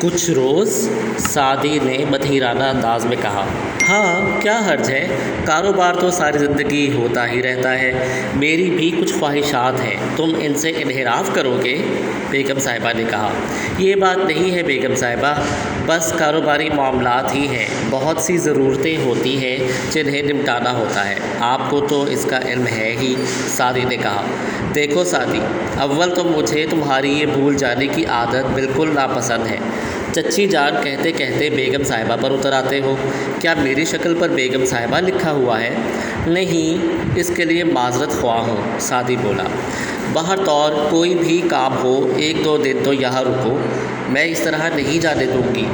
کچھ روز سعدی نے مدھیرانہ انداز میں کہا۔ ہاں کیا حرج ہے، کاروبار تو ساری زندگی ہوتا ہی رہتا ہے، میری بھی کچھ خواہشات ہیں، تم ان سے انحراف کرو گے؟ بیگم صاحبہ نے کہا۔ یہ بات نہیں ہے بیگم صاحبہ، بس کاروباری معاملات ہی ہیں، بہت سی ضرورتیں ہوتی ہیں جنہیں نمٹانا ہوتا ہے، آپ کو تو اس کا علم ہے ہی، سعدی نے کہا۔ دیکھو سعدی، اول تو مجھے تمہاری یہ بھول جانے کی عادت بالکل ناپسند ہے۔ چچی جان کہتے کہتے بیگم صاحبہ پر اتر آتے ہو۔ کیا میری شکل پر بیگم صاحبہ لکھا ہوا ہے؟ نہیں، اس کے لیے معذرت خواہ ہوں، سعدی بولا۔ بہر طور کوئی بھی کام ہو، ایک دو دن تو یہاں رکو، میں اس طرح نہیں جانے دوں گی۔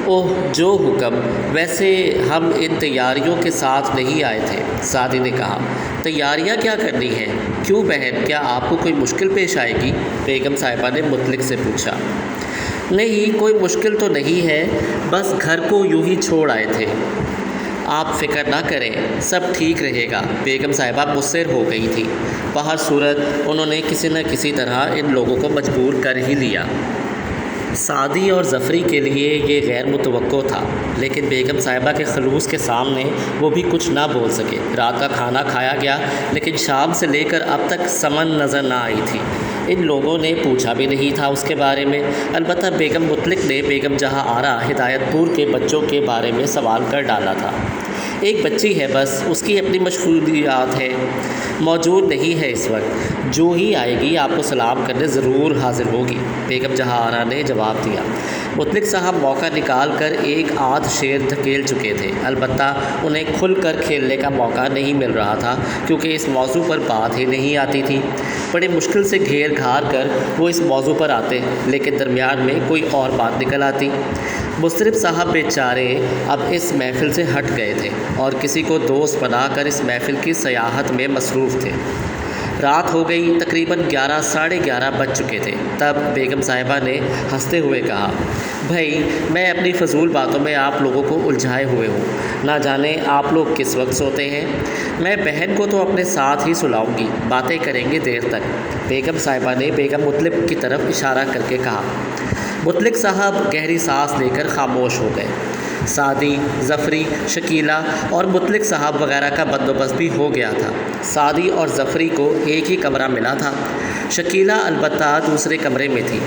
اوہ جو حکم، ویسے ہم ان تیاریوں کے ساتھ نہیں آئے تھے، سعدی نے کہا۔ تیاریاں کیا کرنی ہیں؟ کیوں بہن، کیا آپ کو کوئی مشکل پیش آئے گی؟ بیگم صاحبہ نے مطلق سے پوچھا۔ نہیں، کوئی مشکل تو نہیں ہے، بس گھر کو یوں ہی چھوڑ آئے تھے۔ آپ فکر نہ کریں، سب ٹھیک رہے گا، بیگم صاحبہ مصر ہو گئی تھی۔ بہر صورت انہوں نے کسی نہ کسی طرح ان لوگوں کو مجبور کر ہی لیا۔ سعدی اور ظفری کے لیے یہ غیر متوقع تھا، لیکن بیگم صاحبہ کے خلوص کے سامنے وہ بھی کچھ نہ بول سکے۔ رات کا کھانا کھایا گیا، لیکن شام سے لے کر اب تک سمن نظر نہ آئی تھی۔ ان لوگوں نے پوچھا بھی نہیں تھا اس کے بارے میں، البتہ بیگم مطلق نے بیگم جہاں آرا ہدایت پور کے بچوں کے بارے میں سوال کر ڈالا تھا۔ ایک بچی ہے بس، اس کی اپنی مشغولیات ہیں، موجود نہیں ہے اس وقت، جو ہی آئے گی آپ کو سلام کرنے ضرور حاضر ہوگی، بیگم جہاں آرا نے جواب دیا۔ مطلق صاحب موقع نکال کر ایک آدھ شعر دھکیل چکے تھے، البتہ انہیں کھل کر کھیلنے کا موقع نہیں مل رہا تھا، کیونکہ اس موضوع پر بات ہی نہیں آتی تھی۔ بڑے مشکل سے گھیر گھار کر وہ اس موضوع پر آتے، لیکن درمیان میں کوئی اور بات نکل آتی۔ مصرف صاحب بیچارے اب اس محفل سے ہٹ گئے تھے اور کسی کو دوست بنا کر اس محفل کی سیاحت میں مصروف تھے۔ رات ہو گئی، تقریباً 11 ساڑھے 11 بج چکے تھے۔ تب بیگم صاحبہ نے ہنستے ہوئے کہا، بھائی میں اپنی فضول باتوں میں آپ لوگوں کو الجھائے ہوئے ہوں، نہ جانے آپ لوگ کس وقت سوتے ہیں، میں بہن کو تو اپنے ساتھ ہی سلاؤں گی، باتیں کریں گے دیر تک، بیگم صاحبہ نے بیگم مطلق کی طرف اشارہ کر کے کہا۔ مطلق صاحب گہری سانس لے کر خاموش ہو گئے۔ سعدی، ظفری، شکیلہ اور مطلق صاحب وغیرہ کا بندوبست بھی ہو گیا تھا۔ سعدی اور ظفری کو ایک ہی کمرہ ملا تھا، شکیلہ البتہ دوسرے کمرے میں تھی۔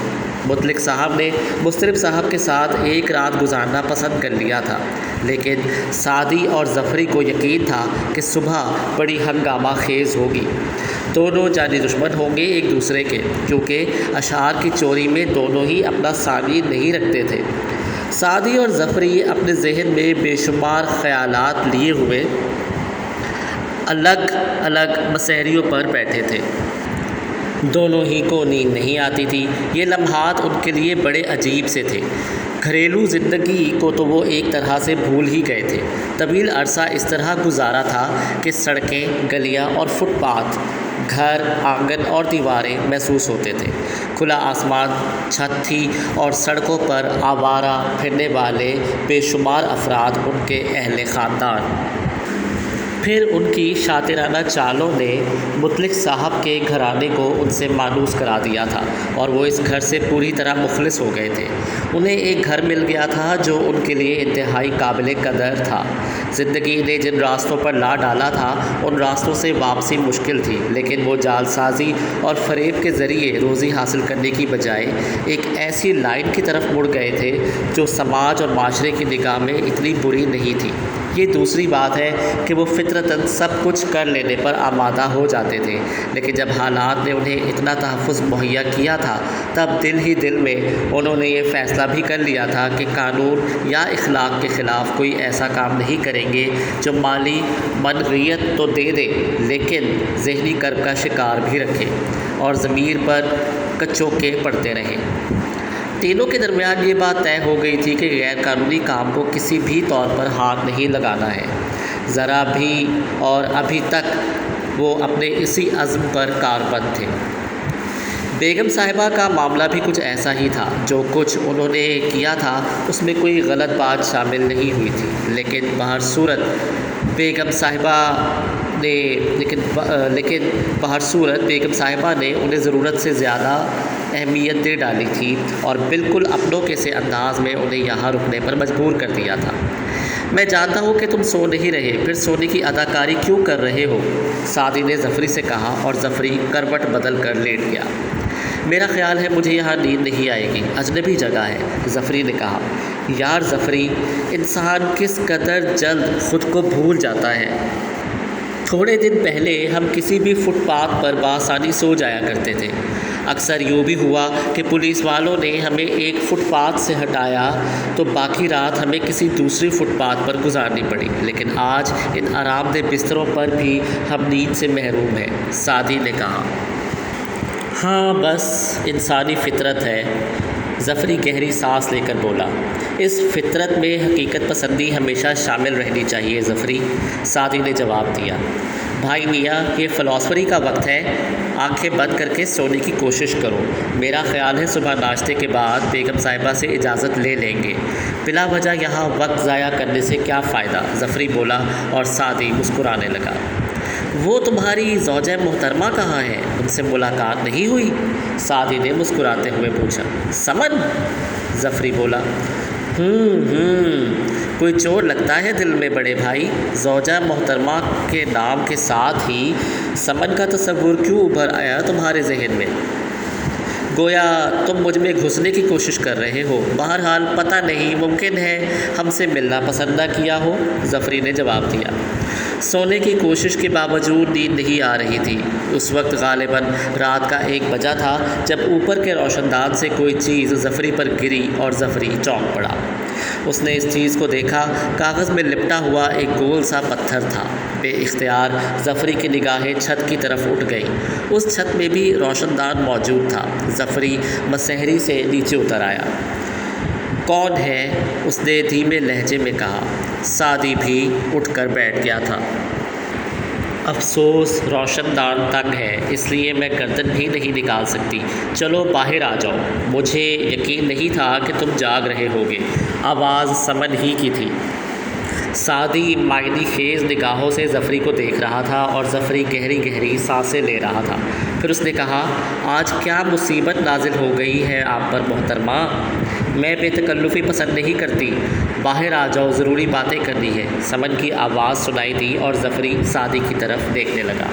مطلق صاحب نے مصرف صاحب کے ساتھ ایک رات گزارنا پسند کر لیا تھا، لیکن سعدی اور ظفری کو یقین تھا کہ صبح بڑی ہنگامہ خیز ہوگی، دونوں جانی دشمن ہوں گے ایک دوسرے کے، کیونکہ اشعار کی چوری میں دونوں ہی اپنا ثانی نہیں رکھتے تھے۔ سعدی اور ظفری اپنے ذہن میں بے شمار خیالات لیے ہوئے الگ الگ مسحریوں پر بیٹھے تھے، دونوں ہی کو نیند نہیں آتی تھی۔ یہ لمحات ان کے لیے بڑے عجیب سے تھے، گھریلو زندگی کو تو وہ ایک طرح سے بھول ہی گئے تھے۔ طویل عرصہ اس طرح گزارا تھا کہ سڑکیں، گلیاں اور فٹ پاتھ، گھر، آنگن اور دیواریں محسوس ہوتے تھے، کھلا آسمان چھت تھی اور سڑکوں پر آوارہ پھرنے والے بے شمار افراد ان کے اہل خاندان۔ پھر ان کی شاطرانہ چالوں نے مطلق صاحب کے گھرانے کو ان سے مانوس کرا دیا تھا اور وہ اس گھر سے پوری طرح مخلص ہو گئے تھے۔ انہیں ایک گھر مل گیا تھا جو ان کے لیے انتہائی قابل قدر تھا۔ زندگی نے جن راستوں پر لا ڈالا تھا ان راستوں سے واپسی مشکل تھی، لیکن وہ جال سازی اور فریب کے ذریعے روزی حاصل کرنے کی بجائے ایک ایسی لائن کی طرف مڑ گئے تھے جو سماج اور معاشرے کی نگاہ میں اتنی بری نہیں تھی۔ یہ دوسری بات ہے کہ وہ فطرتاً سب کچھ کر لینے پر آمادہ ہو جاتے تھے، لیکن جب حالات نے انہیں اتنا تحفظ مہیا کیا تھا تب دل ہی دل میں انہوں نے یہ فیصلہ بھی کر لیا تھا کہ قانون یا اخلاق کے خلاف کوئی ایسا کام نہیں کریں گے جو مالی منغیت تو دے دے لیکن ذہنی کرب کا شکار بھی رکھے اور ضمیر پر کچوکے پڑتے رہیں۔ تینوں کے درمیان یہ بات طے ہو گئی تھی کہ غیر قانونی کام کو کسی بھی طور پر ہاتھ نہیں لگانا ہے، ذرا بھی، اور ابھی تک وہ اپنے اسی عزم پر کاربند تھے۔ بیگم صاحبہ کا معاملہ بھی کچھ ایسا ہی تھا، جو کچھ انہوں نے کیا تھا اس میں کوئی غلط بات شامل نہیں ہوئی تھی، لیکن بہر صورت بیگم صاحبہ نے انہیں ضرورت سے زیادہ اہمیت دے ڈالی تھی اور بالکل اپنوں کے سے انداز میں انہیں یہاں رکنے پر مجبور کر دیا تھا۔ میں جانتا ہوں کہ تم سو نہیں رہے، پھر سونے کی اداکاری کیوں کر رہے ہو؟ سعدی نے ظفری سے کہا اور ظفری کروٹ بدل کر لیٹ گیا۔ میرا خیال ہے مجھے یہاں نیند نہیں آئے گی، اجنبی جگہ ہے، ظفری نے کہا۔ یار ظفری، انسان کس قدر جلد خود کو بھول جاتا ہے۔ تھوڑے دن پہلے ہم کسی بھی فٹ پاتھ پر بآسانی سو جایا کرتے تھے۔ اکثر یوں بھی ہوا کہ پولیس والوں نے ہمیں ایک فٹ پاتھ سے ہٹایا تو باقی رات ہمیں کسی دوسری فٹ پاتھ پر گزارنی پڑی، لیکن آج ان آرام دہ بستروں پر بھی ہم نیند سے محروم ہیں، سعدی نے کہا۔ ہاں بس انسانی فطرت ہے، ظفری گہری سانس لے کر بولا۔ اس فطرت میں حقیقت پسندی ہمیشہ شامل رہنی چاہیے ظفری، سعدی نے جواب دیا۔ بھائی میاں، یہ فلاسفری کا وقت ہے، آنکھیں بند کر کے سونے کی کوشش کرو۔ میرا خیال ہے صبح ناشتے کے بعد بیگم صاحبہ سے اجازت لے لیں گے۔ بلا وجہ یہاں وقت ضائع کرنے سے کیا فائدہ، ظفری بولا اور سعدی مسکرانے لگا۔ وہ تمہاری زوجہ محترمہ کہاں ہے؟ ان سے ملاقات نہیں ہوئی؟ سعدی نے مسکراتے ہوئے پوچھا۔ سمن؟ ظفری بولا۔ کوئی چور لگتا ہے دل میں بڑے بھائی۔ زوجہ محترمہ کے نام کے ساتھ ہی سمن کا تصور کیوں ابھر آیا تمہارے ذہن میں؟ گویا تم مجھ میں گھسنے کی کوشش کر رہے ہو۔ بہرحال پتہ نہیں، ممکن ہے ہم سے ملنا پسند نہ کیا ہو، ظفری نے جواب دیا۔ سونے کی کوشش کے باوجود نیند نہیں آ رہی تھی۔ اس وقت غالباً رات کا 1 بجا تھا جب اوپر کے روشن دان سے کوئی چیز ظفری پر گری اور ظفری چونک پڑا۔ اس نے اس چیز کو دیکھا، کاغذ میں لپٹا ہوا ایک گول سا پتھر تھا۔ بے اختیار ظفری کی نگاہیں چھت کی طرف اٹھ گئیں۔ اس چھت میں بھی روشن دان موجود تھا۔ ظفری مسحری سے نیچے اتر آیا۔ کون ہے؟ اس نے دھیمے لہجے میں کہا۔ سعدی بھی اٹھ کر بیٹھ گیا تھا۔ افسوس، روشن دان تنگ ہے، اس لیے میں گردن بھی نہیں نکال سکتی۔ چلو باہر آ جاؤ۔ مجھے یقین نہیں تھا کہ تم جاگ رہے ہوگے۔ آواز سمن ہی کی تھی۔ سعدی معنی خیز نگاہوں سے ظفری کو دیکھ رہا تھا اور ظفری گہری گہری سانسیں لے رہا تھا۔ پھر اس نے کہا، آج کیا مصیبت نازل ہو گئی ہے آپ پر محترمہ؟ میں بے تکلفی پسند نہیں کرتی، باہر آ جاؤ، ضروری باتیں کرنی ہے۔ سمن کی آواز سنائی دی اور ظفری سعدی کی طرف دیکھنے لگا۔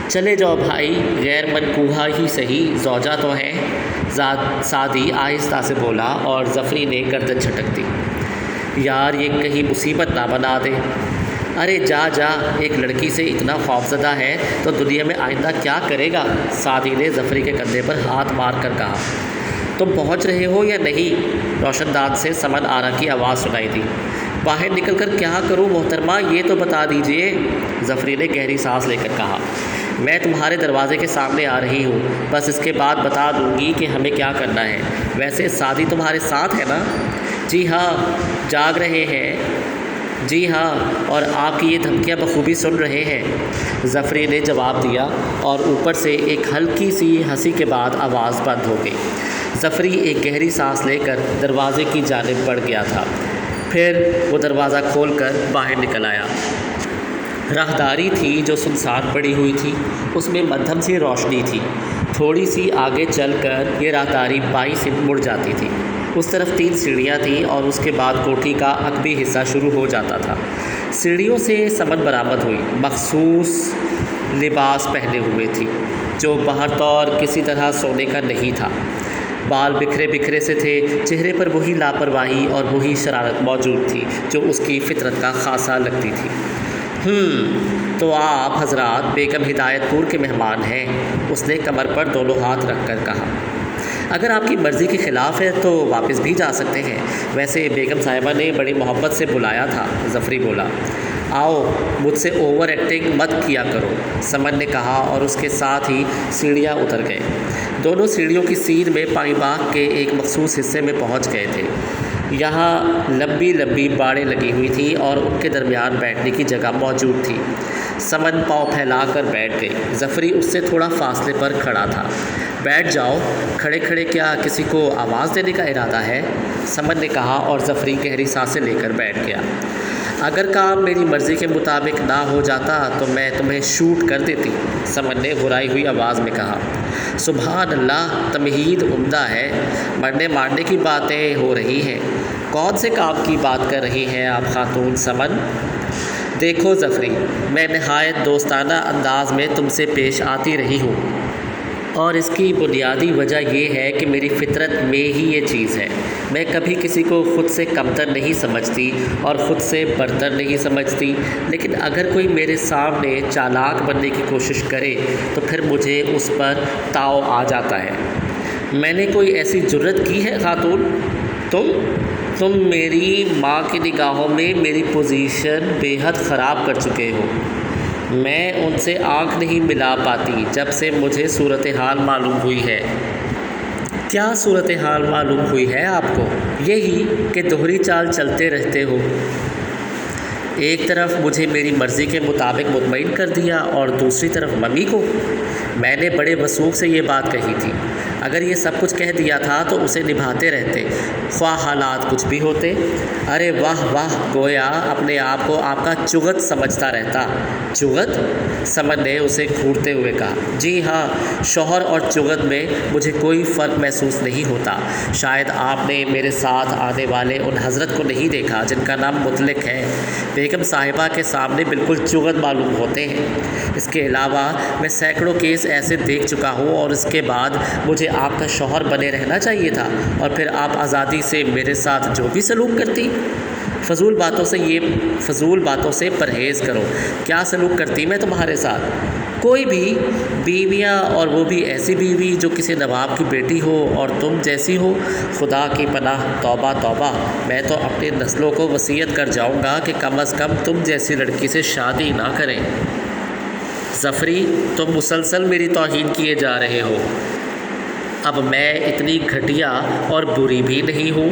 چلے جاؤ بھائی، غیر منقوہا ہی صحیح، زوجہ تو ہے، سعدی آہستہ سے بولا اور ظفری نے گردن جھٹک دی۔ یار یہ کہیں مصیبت نہ بنا دے۔ ارے جا جا، ایک لڑکی سے اتنا خوفزدہ ہے تو دنیا میں آئندہ کیا کرے گا، سعدی نے ظفری کے کندھے پر ہاتھ مار کر کہا۔ تم پہنچ رہے ہو یا نہیں؟ روشن دان سے سمن آرا کی آواز سنائی دی۔ باہر نکل کر کیا کروں محترمہ، یہ تو بتا دیجئے، ظفری نے گہری سانس لے کر کہا۔ میں تمہارے دروازے کے سامنے آ رہی ہوں، بس اس کے بعد بتا دوں گی کہ ہمیں کیا کرنا ہے۔ ویسے سعدی تمہارے ساتھ ہے نا؟ جی ہاں، جاگ رہے ہیں۔ جی ہاں، اور آپ کی یہ دھمکیاں بخوبی سن رہے ہیں، ظفری نے جواب دیا اور اوپر سے ایک ہلکی سی ہنسی کے بعد آواز بند ہو گئی۔ ظفری ایک گہری سانس لے کر دروازے کی جانب بڑھ گیا تھا، پھر وہ دروازہ کھول کر باہر نکل آیا۔ راہداری تھی جو سنسان پڑی ہوئی تھی، اس میں مدھم سی روشنی تھی۔ تھوڑی سی آگے چل کر یہ راہداری بائیں سے مڑ جاتی تھی۔ اس طرف 3 سیڑھیاں تھیں اور اس کے بعد کوٹھی کا عقبی حصہ شروع ہو جاتا تھا۔ سیڑھیوں سے سمن برآمد ہوئی، مخصوص لباس پہنے ہوئے تھی جو باہر طور کسی طرح سونے کا نہیں تھا۔ بال بکھرے بکھرے سے تھے، چہرے پر وہی لاپرواہی اور وہی شرارت موجود تھی جو اس کی فطرت کا خاصہ لگتی تھی۔ تو آپ حضرات بیگم ہدایت پور کے مہمان ہیں، اس نے کمر پر دونوں ہاتھ رکھ کر کہا۔ اگر آپ کی مرضی کے خلاف ہے تو واپس بھی جا سکتے ہیں، ویسے بیگم صاحبہ نے بڑی محبت سے بلایا تھا، ظفری بولا۔ آؤ، مجھ سے اوور ایکٹنگ مت کیا کرو، سمن نے کہا اور اس کے ساتھ ہی سیڑھیاں اتر گئے۔ دونوں سیڑھیوں کی سیدھ میں پائیں باغ کے ایک مخصوص حصے میں پہنچ گئے تھے۔ یہاں لمبی لمبی باڑیں لگی ہوئی تھیں اور ان کے درمیان بیٹھنے کی جگہ موجود تھی۔ سمن پاؤں پھیلا کر بیٹھ گئی، ظفری اس سے تھوڑا فاصلے پر کھڑا تھا۔ بیٹھ جاؤ، کھڑے کھڑے کیا کسی کو آواز دینے کا ارادہ ہے، سمن نے کہا اور ظفری گہری سانسیں لے کر بیٹھ گیا۔ اگر کام میری مرضی کے مطابق نہ ہو جاتا تو میں تمہیں شوٹ کر دیتی، سمن نے گھرائی ہوئی آواز میں کہا۔ سبحان اللہ، تمہید عمدہ ہے۔ مرنے مارنے کی باتیں ہو رہی ہیں، کون سے کام کی بات کر رہی ہیں آپ خاتون سمن؟ دیکھو ظفری، میں نہایت دوستانہ انداز میں تم سے پیش آتی رہی ہوں، اور اس کی بنیادی وجہ یہ ہے کہ میری فطرت میں ہی یہ چیز ہے۔ میں کبھی کسی کو خود سے کمتر نہیں سمجھتی اور خود سے برتر نہیں سمجھتی، لیکن اگر کوئی میرے سامنے چالاک بننے کی کوشش کرے تو پھر مجھے اس پر تاؤ آ جاتا ہے۔ میں نے کوئی ایسی جرت کی ہے خاتون؟ تم میری ماں کی نگاہوں میں میری پوزیشن بے حد خراب کر چکے ہو۔ میں ان سے آنکھ نہیں ملا پاتی جب سے مجھے صورتحال معلوم ہوئی ہے۔ کیا صورتحال معلوم ہوئی ہے آپ کو؟ یہی کہ دوہری چال چلتے رہتے ہو۔ ایک طرف مجھے میری مرضی کے مطابق مطمئن کر دیا اور دوسری طرف ممی کو۔ میں نے بڑے وثوق سے یہ بات کہی تھی، اگر یہ سب کچھ کہہ دیا تھا تو اسے نبھاتے رہتے، خواہ حالات کچھ بھی ہوتے۔ ارے واہ واہ، گویا اپنے آپ کو آپ کا چغت سمجھتا رہتا۔ چغت؟ سمن نے اسے گھورتے ہوئے کہا۔ جی ہاں، شوہر اور چغت میں مجھے کوئی فرق محسوس نہیں ہوتا۔ شاید آپ نے میرے ساتھ آنے والے ان حضرت کو نہیں دیکھا جن کا نام مطلق ہے۔ بیگم صاحبہ کے سامنے بالکل چغت معلوم ہوتے ہیں۔ اس کے علاوہ میں سینکڑوں کیس ایسے دیکھ چکا ہوں، اور اس کے بعد مجھے آپ کا شوہر بنے رہنا چاہیے تھا، اور پھر آپ آزادی سے میرے ساتھ جو بھی سلوک کرتی۔ فضول باتوں سے پرہیز کرو۔ کیا سلوک کرتی میں تمہارے ساتھ؟ کوئی بھی بیویاں، اور وہ بھی ایسی بیوی جو کسی نواب کی بیٹی ہو اور تم جیسی ہو، خدا کی پناہ، توبہ توبہ۔ میں تو اپنی نسلوں کو وصیت کر جاؤں گا کہ کم از کم تم جیسی لڑکی سے شادی نہ کریں۔ ظفری، تم مسلسل میری توہین کیے جا رہے ہو۔ اب میں اتنی گھٹیا اور بری بھی نہیں ہوں۔